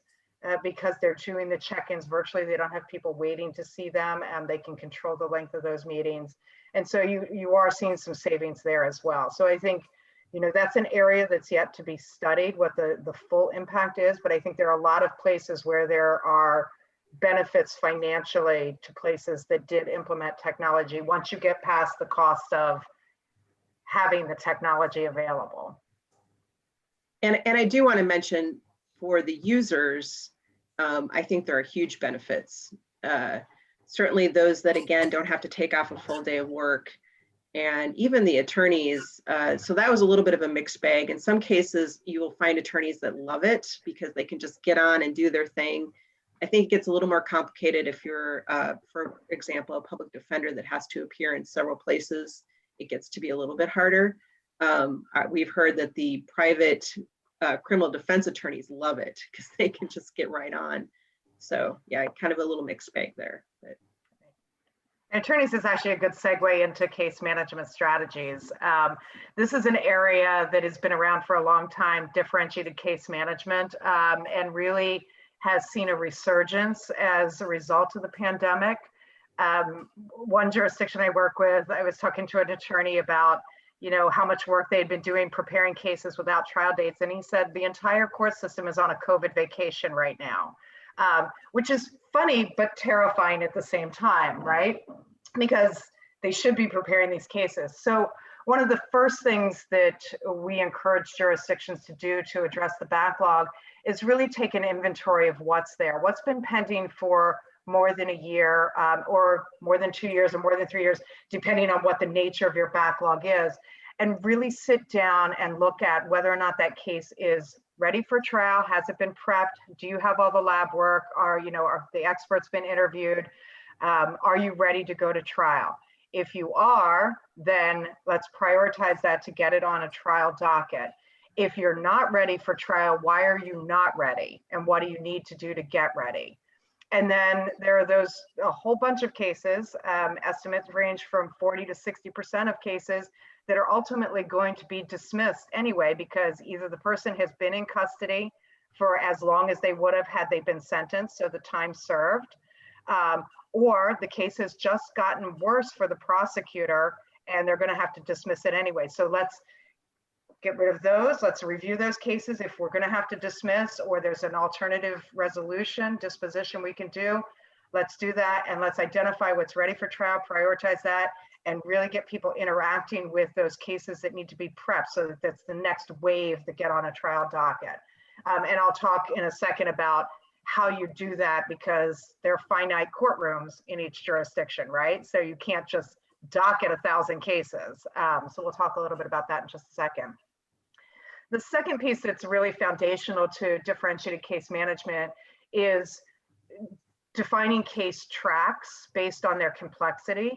because they're doing the check-ins virtually. They don't have people waiting to see them, and they can control the length of those meetings. And so you are seeing some savings there as well. So I think, you know, that's an area that's yet to be studied, what the full impact is. But I think there are a lot of places where there are benefits financially to places that did implement technology once you get past the cost of having the technology available. And I do want to mention for the users, I think there are huge benefits. Certainly those that, again, don't have to take off a full day of work, and even the attorneys. So that was a little bit of a mixed bag. In some cases, you will find attorneys that love it because they can just get on and do their thing. I think it gets a little more complicated if you're, for example, a public defender that has to appear in several places. It gets to be a little bit harder. We've heard that the private criminal defense attorneys love it because they can just get right on. So yeah, kind of a little mixed bag there. But. Attorneys is actually a good segue into case management strategies. This is an area that has been around for a long time, differentiated case management, and really has seen a resurgence as a result of the pandemic. One jurisdiction I work with, I was talking to an attorney about, you know, how much work they had been doing preparing cases without trial dates. And he said the entire court system is on a COVID vacation right now, which is funny, but terrifying at the same time, right? Because they should be preparing these cases. So one of the first things that we encourage jurisdictions to do to address the backlog is really take an inventory of what's there, what's been pending for more than a year, or more than 2 years or more than 3 years, depending on what the nature of your backlog is. and really sit down and look at whether or not that case is ready for trial. Has it been prepped? Do you have all the lab work? Are the experts been interviewed? Are you ready to go to trial? If you are, then let's prioritize that to get it on a trial docket. If you're not ready for trial, why are you not ready? And what do you need to do to get ready? And then there are a whole bunch of cases, estimates range from 40 to 60% of cases that are ultimately going to be dismissed anyway, because either the person has been in custody for as long as they would have had they been sentenced, so the time served, or the case has just gotten worse for the prosecutor and they're going to have to dismiss it anyway. So let's get rid of those. Let's review those cases. If we're going to have to dismiss or there's an alternative resolution, disposition we can do, let's do that. And let's identify what's ready for trial, prioritize that, and really get people interacting with those cases that need to be prepped so that that's the next wave to get on a trial docket. And I'll talk in a second about how you do that, because there are finite courtrooms in each jurisdiction, right? So you can't just docket 1,000 cases. So we'll talk a little bit about that in just a second. The second piece that's really foundational to differentiated case management is defining case tracks based on their complexity.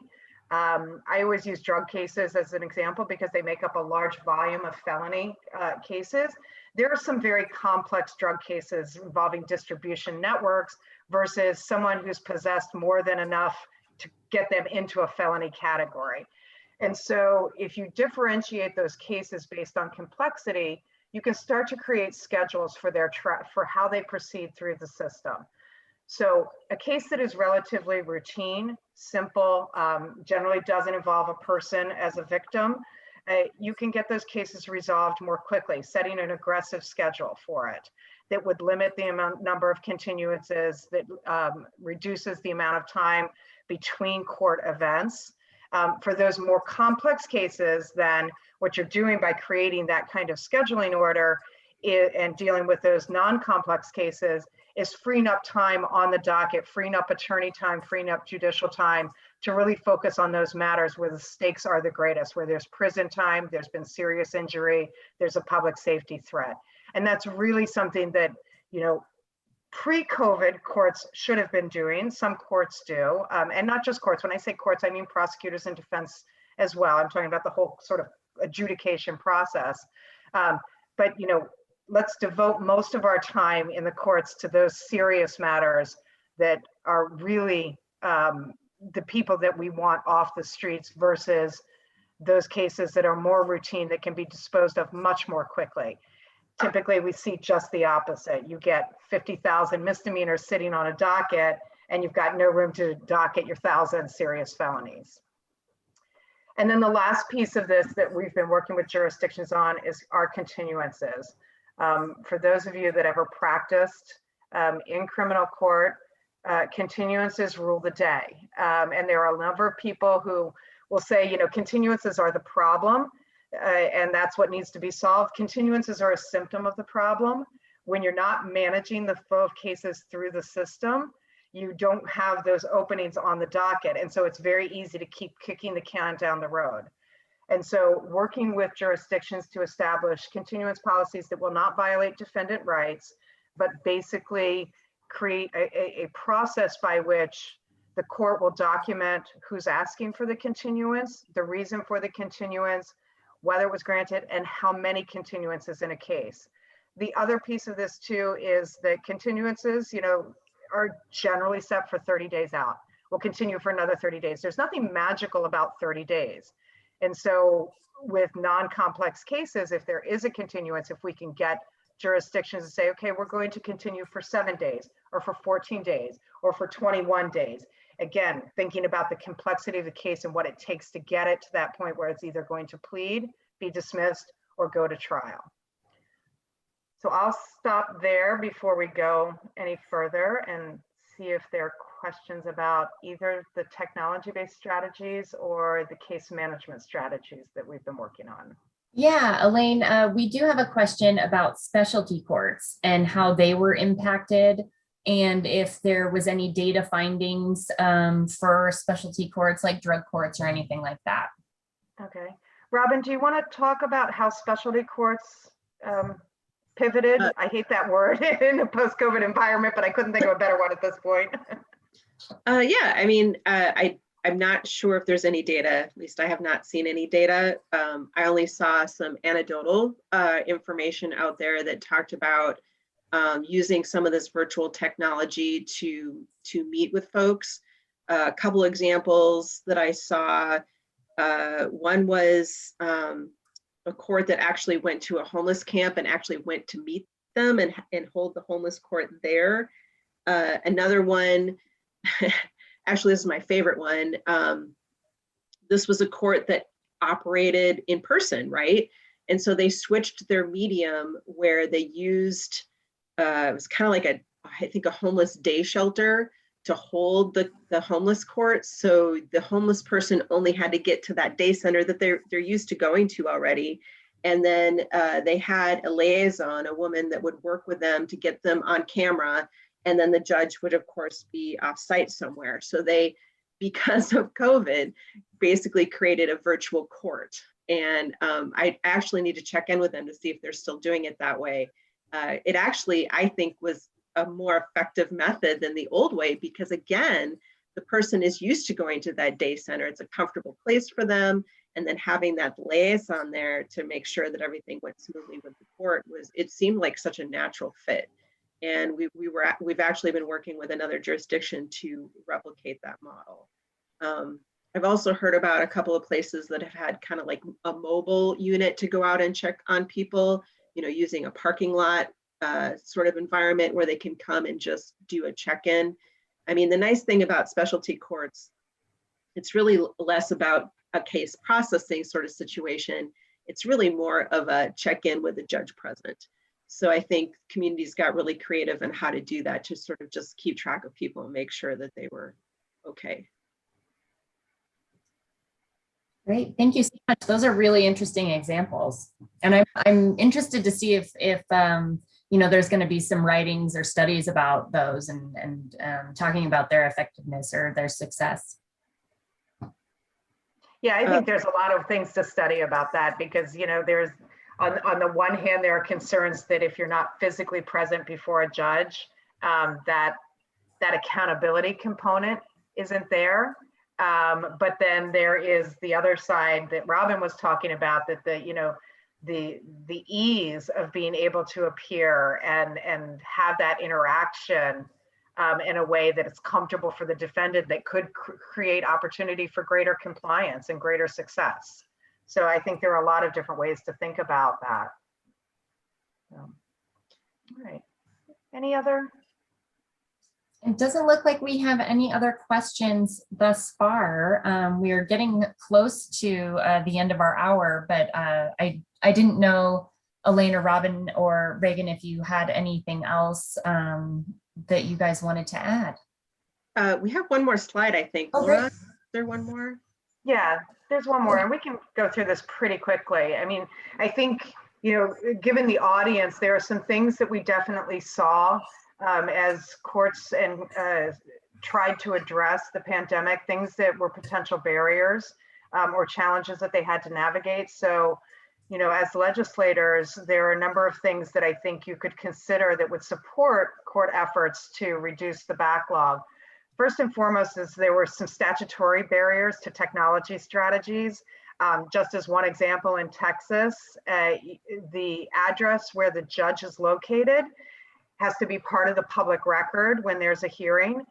I always use drug cases as an example because they make up a large volume of felony cases. There are some very complex drug cases involving distribution networks versus someone who's possessed more than enough to get them into a felony category. And so if you differentiate those cases based on complexity, you can start to create schedules for for how they proceed through the system. So a case that is relatively routine, simple, generally doesn't involve a person as a victim, you can get those cases resolved more quickly, setting an aggressive schedule for it that would limit the number of continuances, that reduces the amount of time between court events. For those more complex cases, then what you're doing by creating that kind of scheduling order and dealing with those non-complex cases is freeing up time on the docket, freeing up attorney time, freeing up judicial time to really focus on those matters where the stakes are the greatest, where there's prison time, there's been serious injury, there's a public safety threat. And that's really something that, pre-COVID courts should have been doing. Some courts do, and not just courts. When I say courts, I mean prosecutors and defense as well. I'm talking about the whole sort of adjudication process. But let's devote most of our time in the courts to those serious matters that are really the people that we want off the streets versus those cases that are more routine that can be disposed of much more quickly. Typically, we see just the opposite. You get 50,000 misdemeanors sitting on a docket, and you've got no room to docket your 1,000 serious felonies. And then the last piece of this that we've been working with jurisdictions on is our continuances. For those of you that ever practiced in criminal court, continuances rule the day. And there are a number of people who will say, continuances are the problem. And that's what needs to be solved. Continuances are a symptom of the problem. When you're not managing the flow of cases through the system, you don't have those openings on the docket. And so it's very easy to keep kicking the can down the road. And so working with jurisdictions to establish continuance policies that will not violate defendant rights, but basically create a process by which the court will document who's asking for the continuance, the reason for the continuance, whether it was granted, and how many continuances in a case. The other piece of this too is that continuances, are generally set for 30 days out. We'll continue for another 30 days. There's nothing magical about 30 days. And so with non-complex cases, if there is a continuance, if we can get jurisdictions to say, okay, we're going to continue for 7 days or for 14 days or for 21 days. Again, thinking about the complexity of the case and what it takes to get it to that point where it's either going to plead, be dismissed, or go to trial. So I'll stop there before we go any further and see if there are questions about either the technology-based strategies or the case management strategies that we've been working on. Yeah, Elaine, we do have a question about specialty courts and how they were impacted, and if there was any data findings for specialty courts like drug courts or anything like that. Okay. Robin, do you want to talk about how specialty courts pivoted? I hate that word in a post-COVID environment, but I couldn't think of a better one at this point. Yeah, I mean, I'm not sure if there's any data, at least I have not seen any data. I only saw some anecdotal information out there that talked about using some of this virtual technology to meet with folks. A couple examples that I saw, one was a court that actually went to a homeless camp and actually went to meet them and hold the homeless court there. Another one, actually, this is my favorite one. This was a court that operated in person, right? And so they switched their medium where they used, it was kind of like I think a homeless day shelter to hold the homeless court. So the homeless person only had to get to that day center that they're used to going to already. And then they had a liaison, a woman that would work with them to get them on camera. And then the judge would, of course, be off site somewhere. So they, because of COVID, basically created a virtual court. And I actually need to check in with them to see if they're still doing it that way. It actually, I think, was a more effective method than the old way, because again, the person is used to going to that day center. It's a comfortable place for them. And then having that liaison there to make sure that everything went smoothly with the court it seemed like such a natural fit. And we've actually been working with another jurisdiction to replicate that model. I've also heard about a couple of places that have had kind of like a mobile unit to go out and check on people, using a parking lot sort of environment where they can come and just do a check-in. I mean, the nice thing about specialty courts, it's really less about a case processing sort of situation. It's really more of a check-in with the judge present. So I think communities got really creative in how to do that, to sort of just keep track of people and make sure that they were okay. Great, thank you so much. Those are really interesting examples. And I'm interested to see if there's going to be some writings or studies about those and talking about their effectiveness or their success. Yeah, I think there's a lot of things to study about that, because, there's on the one hand, there are concerns that if you're not physically present before a judge, that accountability component isn't there. But then there is the other side that Robin was talking about, that the ease of being able to appear and have that interaction in a way that it's comfortable for the defendant, that could create opportunity for greater compliance and greater success. So I think there are a lot of different ways to think about that. All right. Any other? It doesn't look like we have any other questions thus far. We are getting close to the end of our hour, but I didn't know, Elaine or Robin or Reagan, if you had anything else that you guys wanted to add. We have one more slide, I think. Oh, Laura, is there one more? Yeah, there's one more, and we can go through this pretty quickly. I mean, I think, given the audience, there are some things that we definitely saw as courts and tried to address the pandemic, things that were potential barriers or challenges that they had to navigate. So, as legislators, there are a number of things that I think you could consider that would support court efforts to reduce the backlog. First and foremost is there were some statutory barriers to technology strategies. Just as one example, in Texas, the address where the judge is located has to be part of the public record when there's a hearing.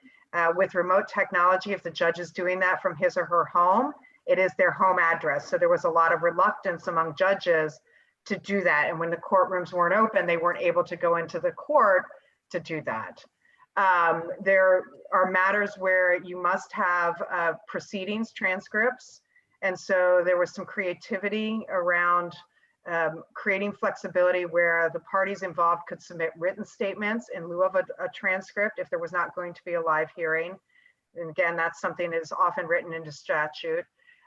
With remote technology, if the judge is doing that from his or her home, it is their home address. So there was a lot of reluctance among judges to do that. And when the courtrooms weren't open, they weren't able to go into the court to do that. There are matters where you must have proceedings transcripts. And so there was some creativity around creating flexibility where the parties involved could submit written statements in lieu of a transcript if there was not going to be a live hearing. And again, that's something that is often written into statute.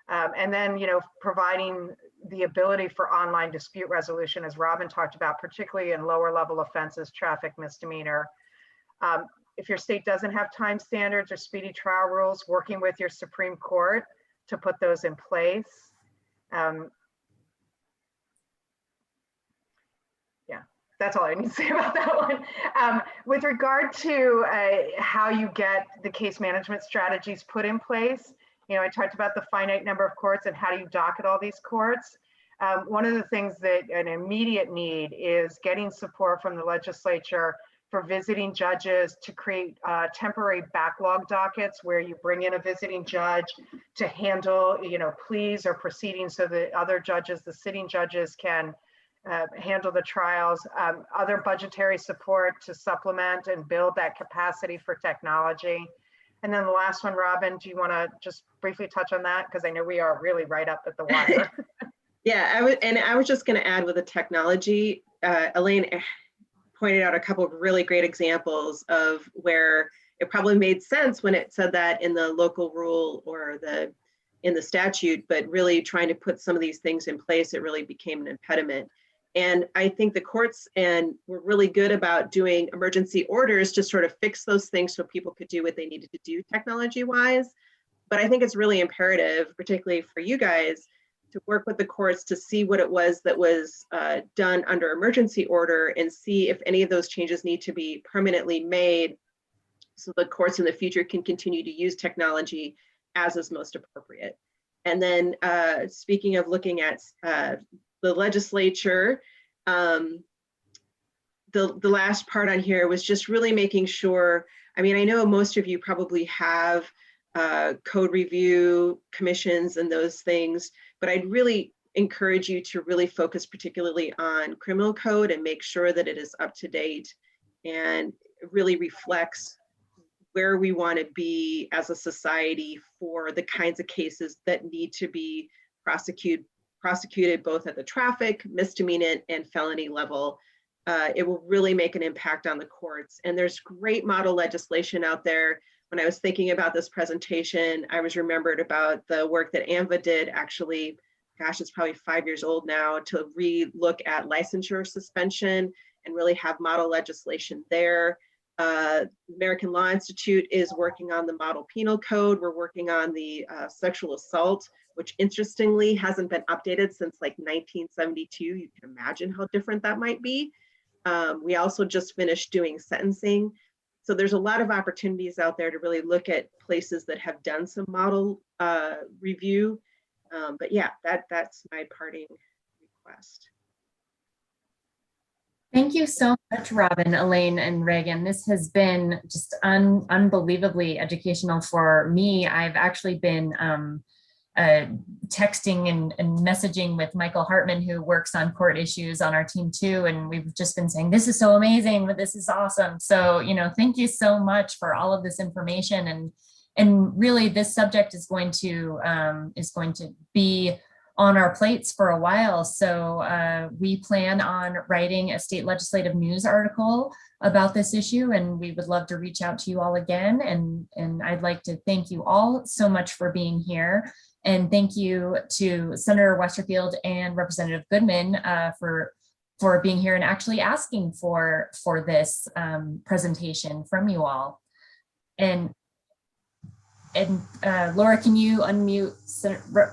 And then, providing the ability for online dispute resolution, as Robin talked about, particularly in lower level offenses, traffic, misdemeanor. If your state doesn't have time standards or speedy trial rules, working with your Supreme Court to put those in place. That's all I need to say about that one. With regard to how you get the case management strategies put in place, I talked about the finite number of courts and how do you docket all these courts. One of the things that an immediate need is getting support from the legislature for visiting judges to create temporary backlog dockets where you bring in a visiting judge to handle, pleas or proceedings so that other judges, the sitting judges, can handle the trials. Other budgetary support to supplement and build that capacity for technology. And then the last one, Robin, do you want to just briefly touch on that? Because I know we are really right up at the wire. Yeah, I was just going to add with the technology, Elaine pointed out a couple of really great examples of where it probably made sense when it said that in the local rule or in the statute, but really trying to put some of these things in place, it really became an impediment. And I think the courts were really good about doing emergency orders to sort of fix those things so people could do what they needed to do technology-wise. But I think it's really imperative, particularly for you guys, to work with the courts to see what it was that was done under emergency order and see if any of those changes need to be permanently made so the courts in the future can continue to use technology as is most appropriate. And then speaking of looking at the legislature, the last part on here was just really making sure, I know most of you probably have code review commissions and those things, but I'd really encourage you to really focus particularly on criminal code and make sure that it is up to date and really reflects where we want to be as a society for the kinds of cases that need to be prosecuted both at the traffic, misdemeanor, and felony level. It will really make an impact on the courts. And there's great model legislation out there. When I was thinking about this presentation, I was remembered about the work that AMVA did actually, gosh, it's probably 5 years old now, to re-look at licensure suspension and really have model legislation there. American Law Institute is working on the model penal code. We're working on the sexual assault, which interestingly hasn't been updated since like 1972. You can imagine how different that might be. We also just finished doing sentencing. So there's a lot of opportunities out there to really look at places that have done some model review. But yeah, that's my parting request. Thank you so much, Robin, Elaine, and Reagan. This has been just unbelievably educational for me. I've actually been texting and messaging with Michael Hartman, who works on court issues on our team too. And we've just been saying, this is so amazing, but this is awesome. So, thank you so much for all of this information. And really this subject is going to be on our plates for a while. So we plan on writing a state legislative news article about this issue, and we would love to reach out to you all again. And I'd like to thank you all so much for being here. And thank you to Senator Westerfield and Representative Goodman for being here and actually asking for this presentation from you all. And Laura, can you unmute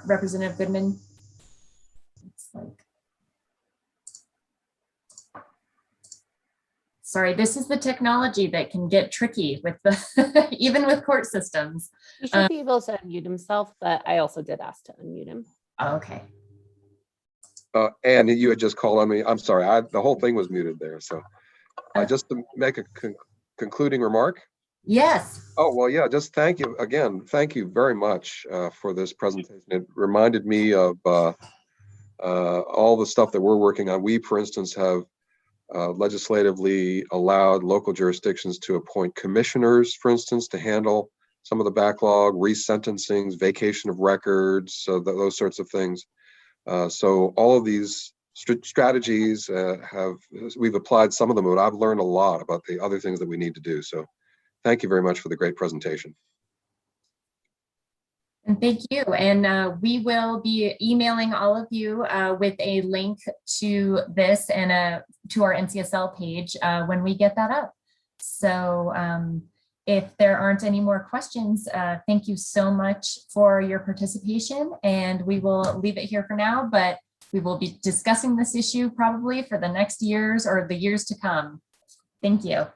Representative Goodman? Sorry, this is the technology that can get tricky with the even with court systems. He should be able to unmute himself, but I also did ask to unmute him. Okay. And you had just called on me. I'm sorry, the whole thing was muted there. So just to make a concluding remark. Yes. Oh, well, yeah, just thank you again. Thank you very much for this presentation. It reminded me of all the stuff that we're working on. We, for instance, have legislatively allowed local jurisdictions to appoint commissioners, for instance, to handle some of the backlog, resentencings, vacation of records, so those sorts of things. So all of these strategies we've applied some of them, but I've learned a lot about the other things that we need to do. So thank you very much for the great presentation. And thank you. And we will be emailing all of you with a link to this and to our NCSL page when we get that up. So if there aren't any more questions, thank you so much for your participation, and we will leave it here for now. But We will be discussing this issue probably for the next years or the years to come. Thank you.